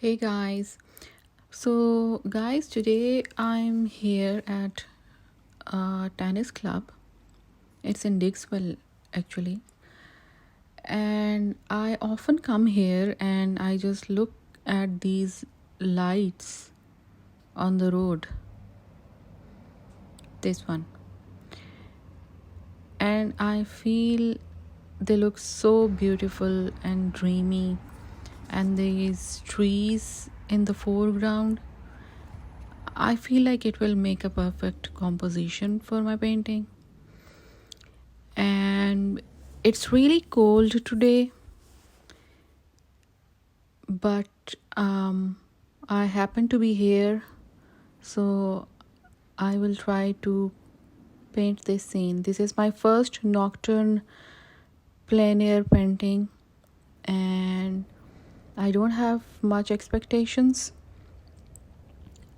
Hey guys. So guys, today I'm here at a tennis club. It's in Dixwell actually. And I often come here and I just look at these lights on the road. This one. And I feel they look so beautiful and dreamy, and these trees in the foreground. I feel like it will make a perfect composition for my painting. And it's really cold today, but I happen to be here, so I will try to paint this scene. This is my first nocturne plein air painting, and I don't have much expectations,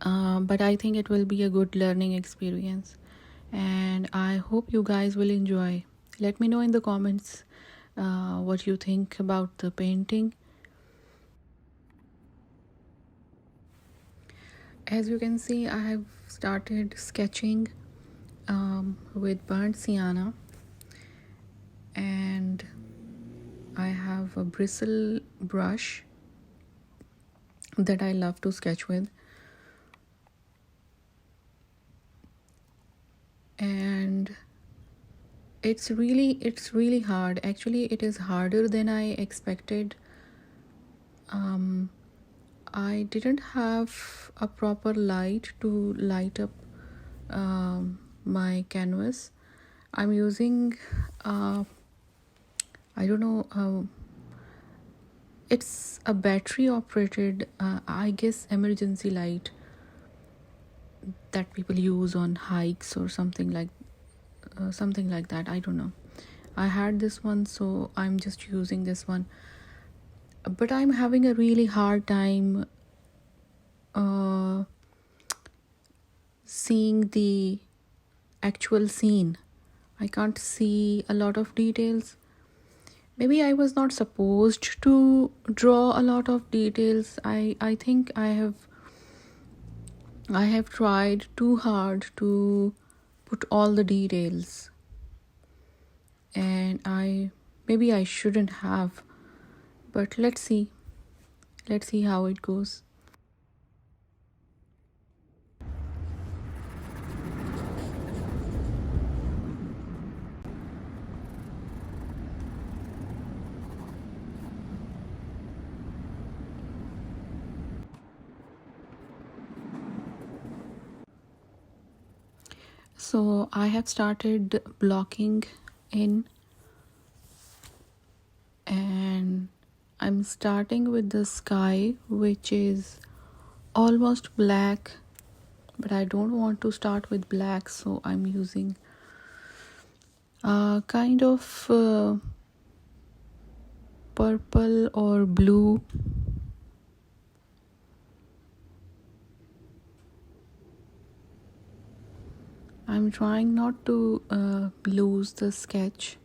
but I think it will be a good learning experience, and I hope you guys will enjoy. Let me know in the comments what you think about the painting. As you can see, I have started sketching with burnt sienna, and I have a bristle brush that I love to sketch with. And it's really hard. Actually, it is harder than I expected. I didn't have a proper light to light up my canvas. I'm using I don't know, it's a battery operated I guess emergency light that people use on hikes or something like that. I don't know. I had this one, so I'm just using this one, but I'm having a really hard time seeing the actual scene. I can't see a lot of details. Maybe I was not supposed to draw a lot of details. I think I have tried too hard to put all the details, and maybe I shouldn't have, but let's see how it goes. So I have started blocking in, and I'm starting with the sky, which is almost black, but I don't want to start with black, so I'm using a kind of purple or blue. I'm trying not to lose the sketch.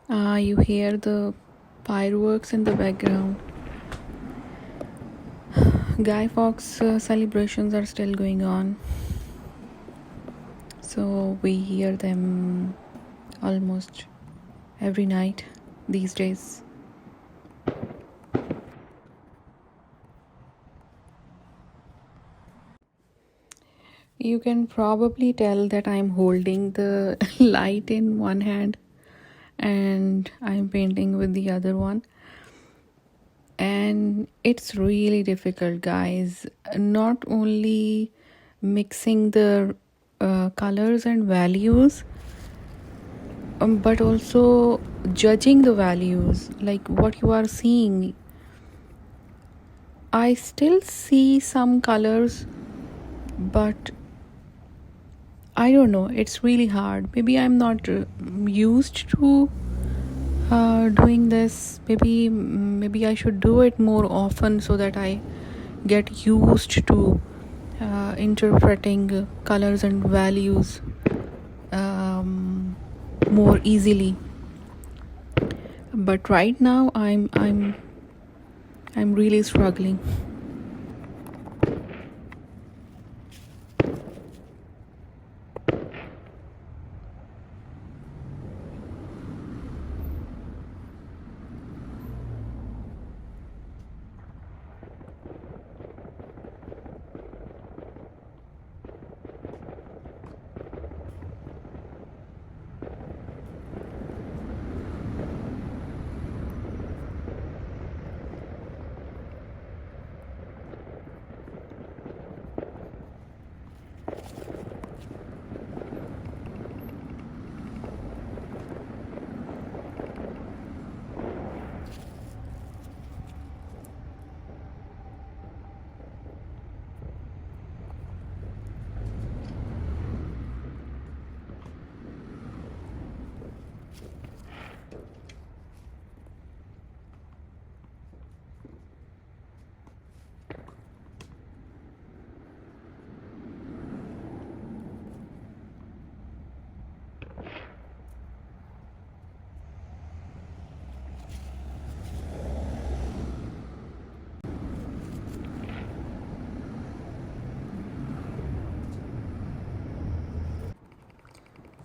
You hear the fireworks in the background. Guy Fawkes celebrations are still going on, so we hear them almost every night these days. You can probably tell that I'm holding the light in one hand and I'm painting with the other one. And it's really difficult, guys. Not only mixing the colors and values, but also judging the values, like what you are seeing. I still see some colors, but I don't know, it's really hard. Maybe I'm not used to doing this. Maybe I should do it more often so that I get used to interpreting colors and values more easily. But right now I'm really struggling.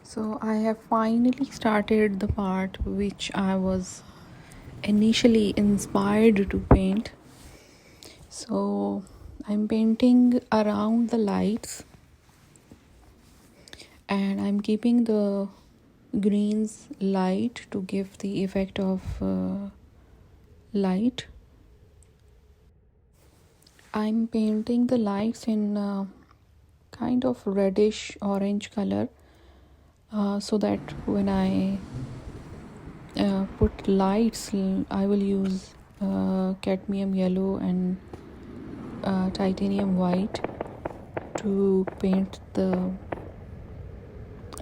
So I have finally started the part which I was initially inspired to paint. So I'm painting around the lights and I'm keeping the greens light to give the effect of light. I'm painting the lights in kind of reddish orange color so that when I put lights, I will use cadmium yellow and titanium white to paint the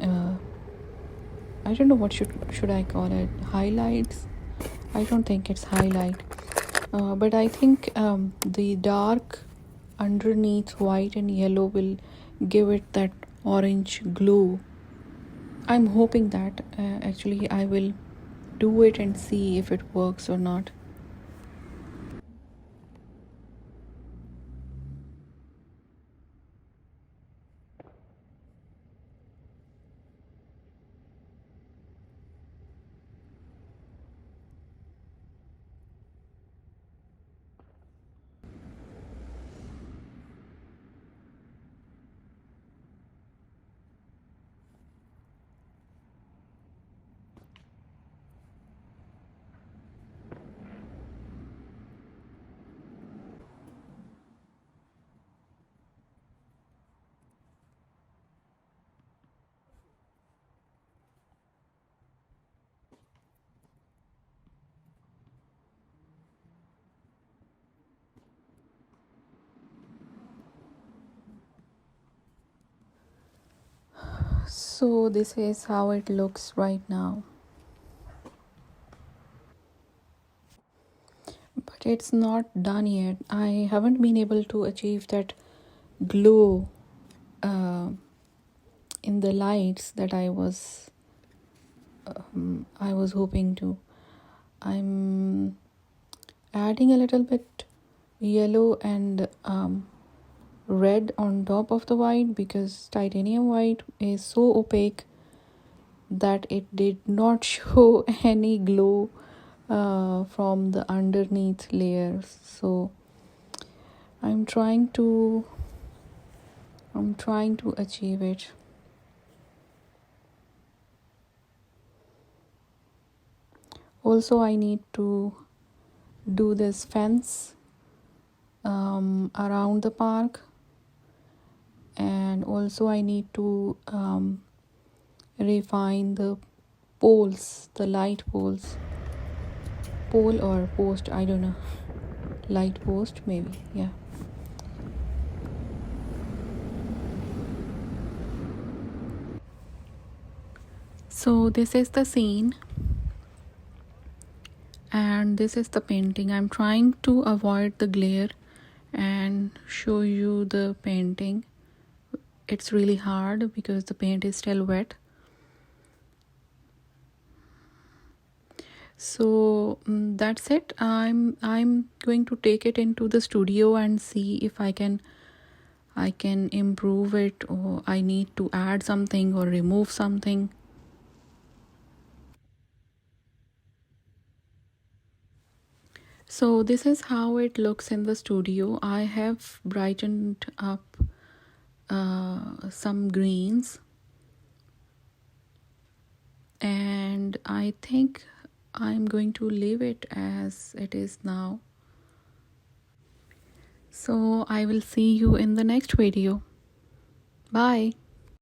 uh, I don't know what should I call it, highlights. I don't think it's highlight, but I think the dark underneath white and yellow will give it that orange glow. I'm hoping that actually I will do it and see if it works or not. So this is how it looks right now. But it's not done yet. I haven't been able to achieve that glow uh, in the lights that I was I was hoping to. I'm adding a little bit yellow and red on top of the white because titanium white is so opaque that it did not show any glow from the underneath layers. So I'm trying to achieve it. Also, I need to do this fence around the park, and also I need to refine the poles, the light poles, pole or post, I don't know, light post maybe, yeah. So this is the scene and this is the painting. I'm trying to avoid the glare and show you the painting. It's really hard because the paint is still wet. So that's it. I'm going to take it into the studio and see if I can improve it, or I need to add something or remove something. So this is how it looks in the studio. I have brightened up some greens, and I think I'm going to leave it as it is now. So I will see you in the next video. Bye.